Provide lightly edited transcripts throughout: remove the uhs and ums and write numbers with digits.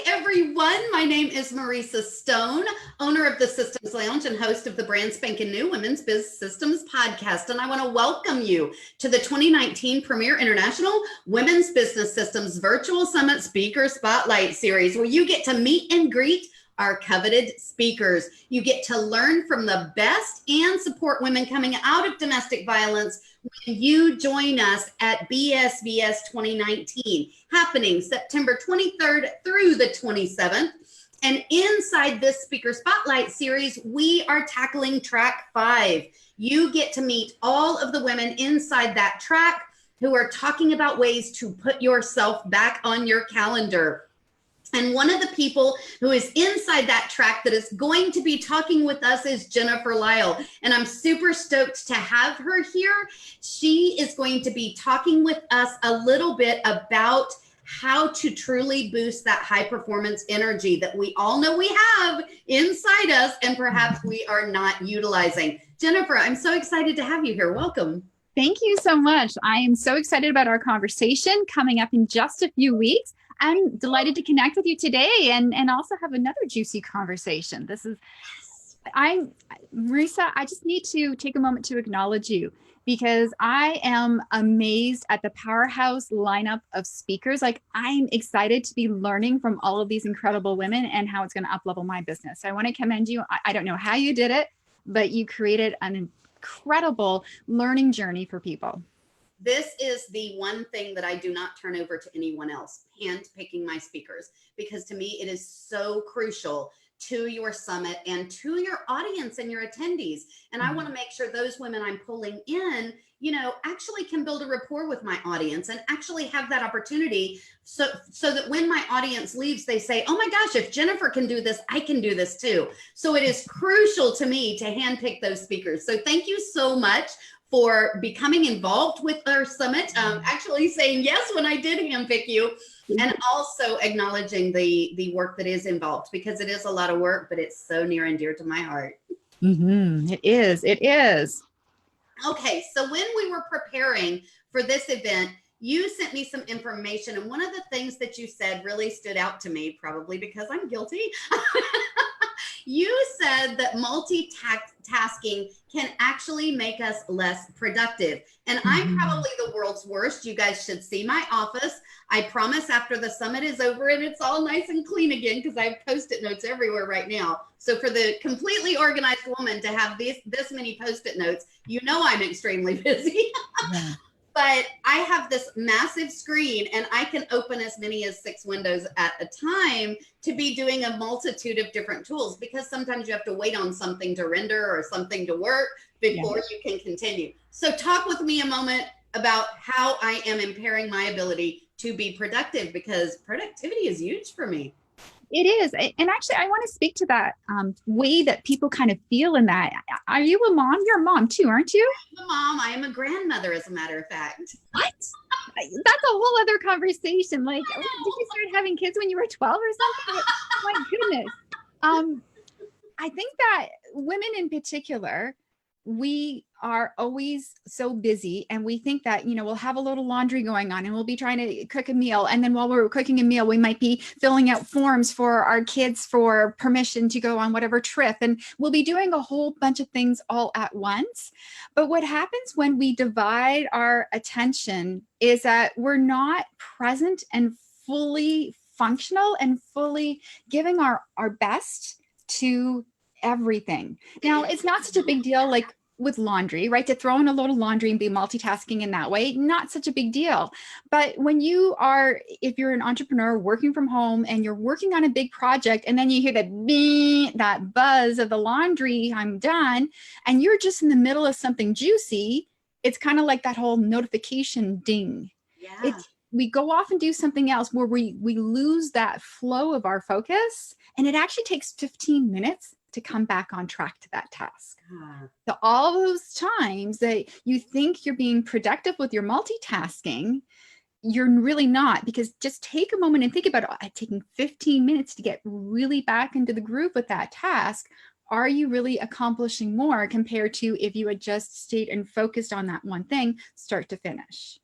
everyone. My name is Marissa Stone, owner of the Systems Lounge and host of the brand spanking new Women's Biz Systems podcast. And I want to welcome you to the 2019 Premier International Women's Business Systems Virtual Summit Speaker Spotlight Series, where you get to meet and greet our coveted speakers. You get to learn from the best and support women coming out of domestic violence when you join us at BSVS 2019, happening September 23rd through the 27th. And inside this Speaker Spotlight series, we are tackling track 5. You get to meet all of the women inside that track who are talking about ways to put yourself back on your calendar. And one of the people who is inside that track that is going to be talking with us is Jennifer Lyall. And I'm super stoked to have her here. She is going to be talking with us a little bit about how to truly boost that high performance energy that we all know we have inside us and perhaps we are not utilizing. Jennifer, I'm so excited to have you here. Welcome. Thank you so much. I am so excited about our conversation coming up in just a few weeks. I'm delighted to connect with you today and also have another juicy conversation. Marissa, I just need to take a moment to acknowledge you because I am amazed at the powerhouse lineup of speakers. Like, I'm excited to be learning from all of these incredible women and how it's going to up-level my business. So I want to commend you. I don't know how you did it, but you created an incredible learning journey for people. This is the one thing that I do not turn over to anyone else, handpicking my speakers, because to me, it is so crucial to your summit and to your audience and your attendees. And I want to make sure those women I'm pulling in, actually can build a rapport with my audience and actually have that opportunity so that when my audience leaves, they say, oh my gosh, if Jennifer can do this, I can do this too. So it is crucial to me to handpick those speakers. So thank you so much for becoming involved with our summit, actually saying yes when I did handpick you, and also acknowledging the work that is involved, because it is a lot of work, but it's so near and dear to my heart. It is. It is. Okay, so when we were preparing for this event, you sent me some information, and one of the things that you said really stood out to me, probably because I'm guilty. You said that multitasking can actually make us less productive. And I'm probably the world's worst. You guys should see my office. I promise after the summit is over and it's all nice and clean again, because I have Post-it notes everywhere right now. So for the completely organized woman to have this many Post-it notes, I'm extremely busy. Yeah. But I have this massive screen and I can open as many as 6 windows at a time to be doing a multitude of different tools, because sometimes you have to wait on something to render or something to work before you can continue. So talk with me a moment about how I am impairing my ability to be productive, because productivity is huge for me. It is. And actually, I want to speak to that way that people kind of feel in that. Are you a mom? You're a mom too, aren't you? I'm a mom. I am a grandmother, as a matter of fact. What? That's a whole other conversation. Like, did you start having kids when you were 12 or something? My goodness. I think that women in particular, we are always so busy, and we think that, we'll have a little laundry going on and we'll be trying to cook a meal. And then while we're cooking a meal, we might be filling out forms for our kids for permission to go on whatever trip. And we'll be doing a whole bunch of things all at once. But what happens when we divide our attention is that we're not present and fully functional and fully giving our best to everything. Now, it's not such a big deal like with laundry, right? To throw in a load of laundry and be multitasking in that way, not such a big deal. But when if you're an entrepreneur working from home and you're working on a big project, and then you hear that buzz of the laundry, I'm done, and you're just in the middle of something juicy, it's kind of like that whole notification ding. Yeah. We go off and do something else where we lose that flow of our focus, and it actually takes 15 minutes to come back on track to that task. So all those times that you think you're being productive with your multitasking, you're really not, because just take a moment and think about it. Taking 15 minutes to get really back into the groove with that task. Are you really accomplishing more compared to if you had just stayed and focused on that one thing, start to finish?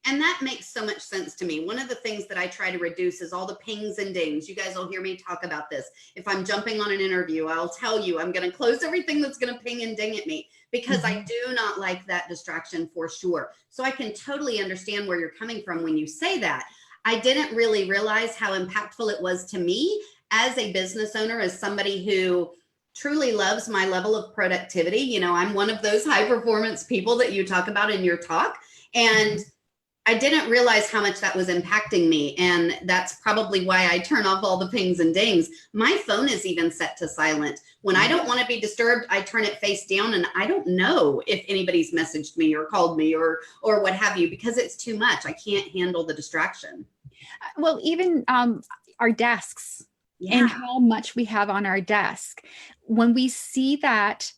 And that makes so much sense to me. One of the things that I try to reduce is all the pings and dings. You guys will hear me talk about this. If I'm jumping on an interview, I'll tell you I'm going to close everything that's going to ping and ding at me, because I do not like that distraction for sure. So I can totally understand where you're coming from when you say that. I didn't really realize how impactful it was to me as a business owner, as somebody who truly loves my level of productivity. You know, I'm one of those high performance people that you talk about in your talk. And I didn't realize how much that was impacting me. And that's probably why I turn off all the pings and dings. My phone is even set to silent. When I don't want to be disturbed, I turn it face down, and I don't know if anybody's messaged me or called me or what have you, because it's too much. I can't handle the distraction. Well, even our desks and how much we have on our desk. When we see that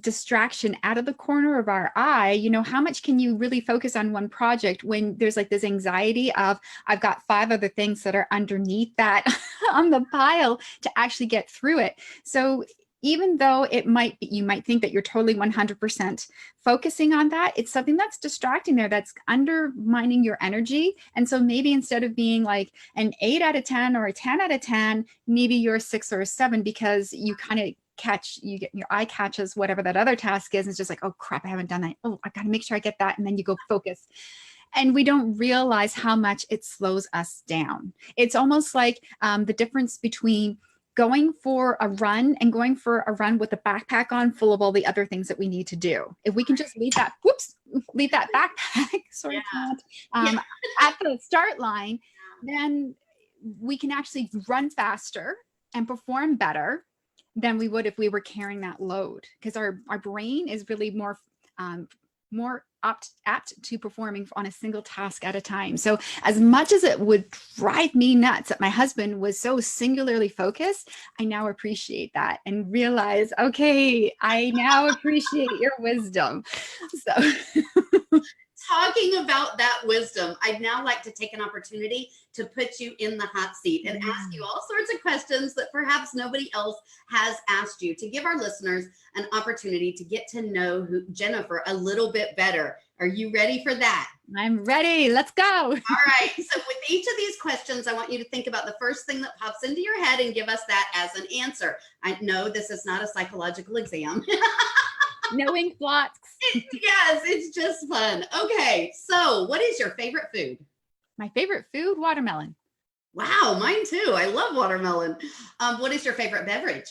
distraction out of the corner of our eye, you know, how much can you really focus on one project when there's like this anxiety of, I've got 5 other things that are underneath that on the pile to actually get through it. So even though it might be, you might think that you're totally 100% focusing on that, it's something that's distracting there, that's undermining your energy. And so maybe instead of being like an 8 out of 10 or a 10 out of 10, maybe you're a 6 or a 7, because you kind of you get your eye catches whatever that other task is. It's just like, oh crap, I haven't done that. Oh, I got to make sure I get that. And then you go focus. And we don't realize how much it slows us down. It's almost like the difference between going for a run and going for a run with a backpack on full of all the other things that we need to do. If we can just leave that, leave that backpack sort of at the start line, then we can actually run faster and perform better than we would if we were carrying that load, because our brain is really more apt to performing on a single task at a time. So as much as it would drive me nuts that my husband was so singularly focused, I now appreciate that and realize, okay, I now appreciate your wisdom. So talking about that wisdom, I'd now like to take an opportunity to put you in the hot seat and ask you all sorts of questions that perhaps nobody else has asked you, to give our listeners an opportunity to get to know Jennifer a little bit better. Are you ready for that? I'm ready. Let's go. All right. So with each of these questions, I want you to think about the first thing that pops into your head and give us that as an answer. I know this is not a psychological exam. No ink blots. Yes, it's just fun. Okay, so what is your favorite food? My favorite food, watermelon. Wow, mine too. I love watermelon. What is your favorite beverage?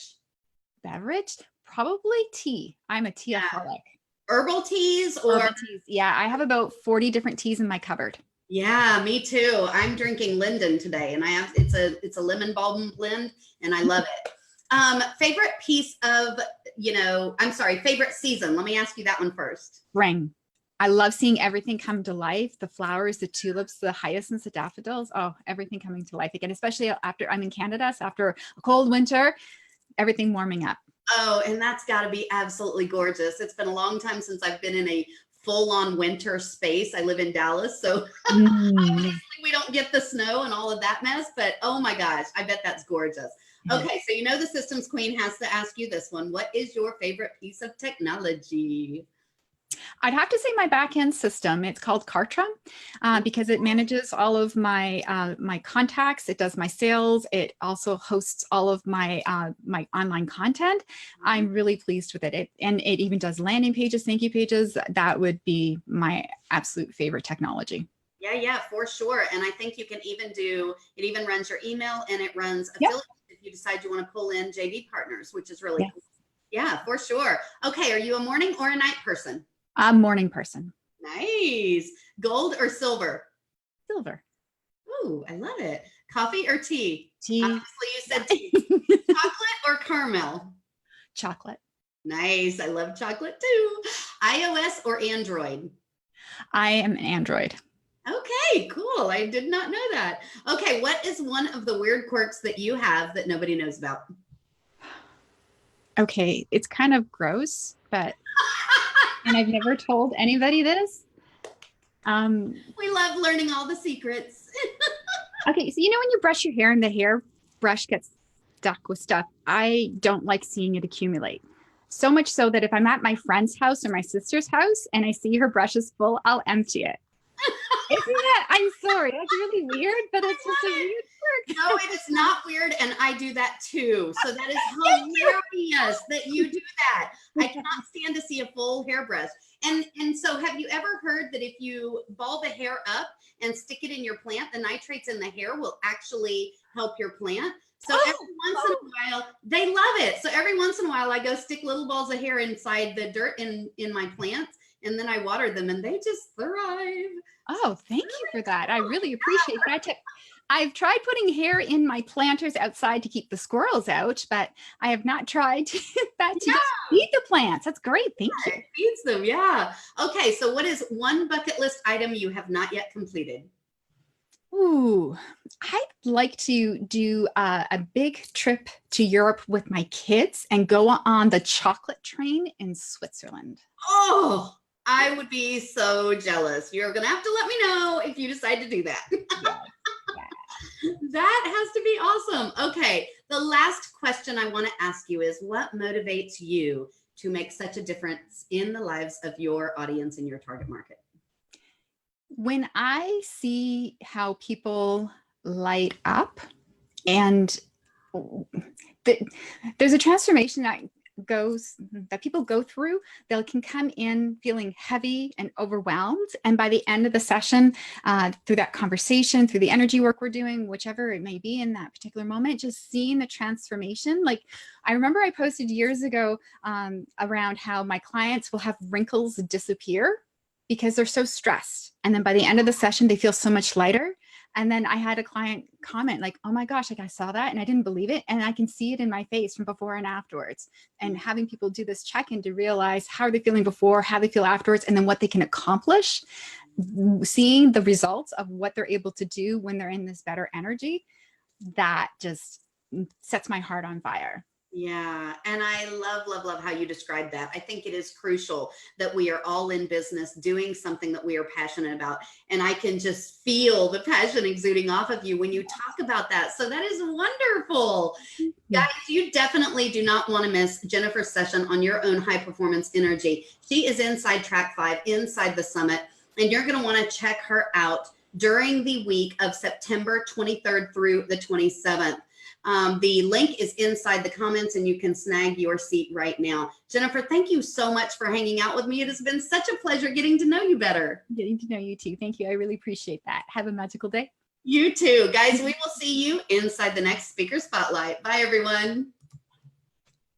Beverage? Probably tea. I'm a teaaholic. Herbal teas or? Herbal teas. Yeah, I have about 40 different teas in my cupboard. Yeah, me too. I'm drinking Linden today, and it's a lemon balm blend, and I love it. Favorite piece of, favorite season. Let me ask you that one first. Spring. I love seeing everything come to life. The flowers, the tulips, the hyacinths, the daffodils. Oh, everything coming to life again, especially after I'm in Canada. So after a cold winter, everything warming up. Oh, and that's got to be absolutely gorgeous. It's been a long time since I've been in a full-on winter space. I live in Dallas, so obviously we don't get the snow and all of that mess, but oh my gosh, I bet that's gorgeous. Okay, so the systems queen has to ask you this one. What is your favorite piece of technology? I'd have to say my back-end system. It's called Kartra because it manages all of my my contacts. It does my sales. It also hosts all of my my online content. I'm really pleased with it. And it even does landing pages, thank you pages. That would be my absolute favorite technology. Yeah, for sure. And I think you can even it even runs your email, and it runs affiliates if you decide you want to pull in JV partners, which is really cool. Yeah, for sure. Okay, are you a morning or a night person? I'm a morning person. Nice. Gold or silver? Silver. Ooh, I love it. Coffee or tea? Tea. Obviously you said tea. Chocolate or caramel? Chocolate. Nice. I love chocolate too. iOS or Android? I am an Android. Okay, cool. I did not know that. Okay, what is one of the weird quirks that you have that nobody knows about? Okay, it's kind of gross, but and I've never told anybody this. We love learning all the secrets. Okay, so when you brush your hair and the hair brush gets stuck with stuff, I don't like seeing it accumulate. So much so that if I'm at my friend's house or my sister's house and I see her brush is full, I'll empty it. Isn't that? I'm sorry. That's really weird, but it's just a weird quirk. No, it is not weird, and I do that too. So that is hilarious that you do that. I cannot stand to see a full hairbrush. And so have you ever heard that if you ball the hair up and stick it in your plant, the nitrates in the hair will actually help your plant? So every once in a while, they love it. So every once in a while, I go stick little balls of hair inside the dirt in my plants, and then I water them, and they just thrive. Oh, thank you for that. I really appreciate that tip. I've tried putting hair in my planters outside to keep the squirrels out, but I have not tried that to feed the plants. That's great. Thank you. It feeds them. Yeah. Okay. So what is one bucket list item you have not yet completed? Ooh, I'd like to do a big trip to Europe with my kids and go on the chocolate train in Switzerland. Oh, I would be so jealous. You're going to have to let me know if you decide to do that. That has to be awesome. Okay. The last question I want to ask you is, what motivates you to make such a difference in the lives of your audience and your target market? When I see how people light up, and there's a transformation that people go through, they can come in feeling heavy and overwhelmed. And by the end of the session, through that conversation, through the energy work we're doing, whichever it may be in that particular moment, just seeing the transformation. Like, I remember I posted years ago around how my clients will have wrinkles disappear because they're so stressed. And then by the end of the session, they feel so much lighter. And then I had a client comment like, oh my gosh, like I saw that and I didn't believe it. And I can see it in my face from before and afterwards. And having people do this check-in to realize how are they feeling before, how they feel afterwards, and then what they can accomplish, seeing the results of what they're able to do when they're in this better energy, that just sets my heart on fire. Yeah. And I love how you describe that. I think it is crucial that we are all in business doing something that we are passionate about. And I can just feel the passion exuding off of you when you talk about that. So that is wonderful. Guys, you definitely do not want to miss Jennifer's session on your own high performance energy. She is inside track 5, inside the summit, and you're going to want to check her out during the week of September 23rd through the 27th. The link is inside the comments and you can snag your seat right now. Jennifer, thank you so much for hanging out with me. It has been such a pleasure getting to know you better. Getting to know you too. Thank you. I really appreciate that. Have a magical day. You too. Guys, we will see you inside the next Speaker Spotlight. Bye, everyone.